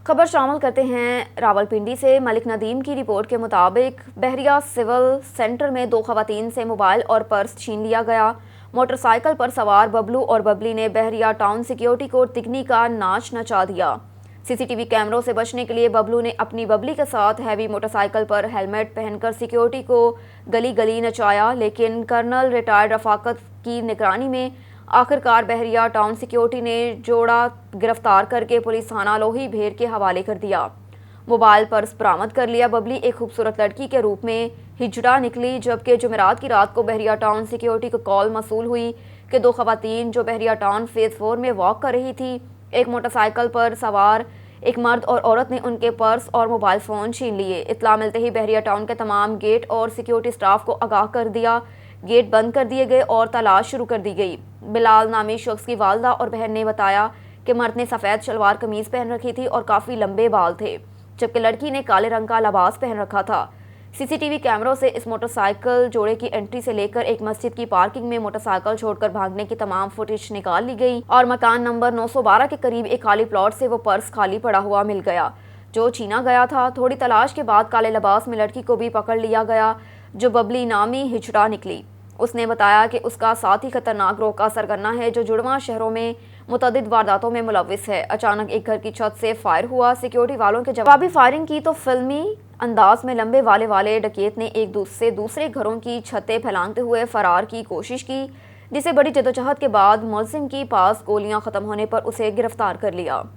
خبر شامل کرتے ہیں راولپنڈی سے۔ ملک ندیم کی رپورٹ کے مطابق بحریہ سول سینٹر میں 2 خواتین سے موبائل اور پرس چھین لیا گیا۔ موٹر سائیکل پر سوار ببلو اور ببلی نے بحریہ ٹاؤن سیکیورٹی کو تکنی کا ناچ نچا دیا۔ سی سی ٹی وی کیمروں سے بچنے کے لیے ببلو نے اپنی ببلی کے ساتھ ہیوی موٹر سائیکل پر ہیلمٹ پہن کر سیکیورٹی کو گلی گلی نچایا، لیکن کرنل ریٹائرڈ رفاقت کی نگرانی میں آخرکار بحریہ ٹاؤن سیکیورٹی نے جوڑا گرفتار کر کے پولیس تھانہ لوہی بھیر کے حوالے کر دیا۔ موبائل پرس برآمد کر لیا۔ ببلی ایک خوبصورت لڑکی کے روپ میں ہجڑا نکلی، جبکہ جمعرات کی رات کو بحریہ ٹاؤن سیکیورٹی کو کال موصول ہوئی کہ 2 خواتین جو بحریہ ٹاؤن فیز 4 میں واک کر رہی تھی، ایک موٹر سائیکل پر سوار ایک مرد اور عورت نے ان کے پرس اور موبائل فون چھین لیے۔ اطلاع ملتے ہی بحریہ ٹاؤن کے تمام گیٹ اور سیکیورٹی سٹاف کو آگاہ کر دیا، گیٹ بند کر دیے گئے اور تلاش شروع کر دی گئی۔ بلال نامی شخص کی والدہ اور بہن نے بتایا کہ مرد نے سفید شلوار قمیض پہن رکھی تھی اور کافی لمبے بال تھے، جبکہ لڑکی نے کالے رنگ کا لباس پہن رکھا تھا۔ سی سی ٹی وی کیمروں سے اس موٹر سائیکل جوڑے کی انٹری سے لے کر ایک مسجد کی پارکنگ میں موٹر سائیکل چھوڑ کر بھاگنے کی تمام فوٹیج نکال لی گئی اور مکان نمبر 912 کے قریب ایک خالی پلاٹ سے وہ پرس خالی پڑا ہوا مل گیا جو چھینا گیا تھا۔ تھوڑی تلاش کے بعد کالے لباس میں لڑکی کو بھی پکڑ لیا گیا جو ببلی نامی ہجڑا نکلی۔ اس نے بتایا کہ اس کا ساتھی خطرناک روح کا سرگنا ہے جو جڑواں شہروں میں متعدد وارداتوں میں ملوث ہے۔ اچانک ایک گھر کی چھت سے فائر ہوا۔ سیکیورٹی والوں کے جوابی فائرنگ کی تو فلمی انداز میں لمبے بالے والے ڈکیت نے ایک سے دوسرے گھروں کی چھتیں پھیلانتے ہوئے فرار کی کوشش کی، جسے بڑی جدوجہد کے بعد ملزم کی پاس گولیاں ختم ہونے پر اسے گرفتار کر لیا۔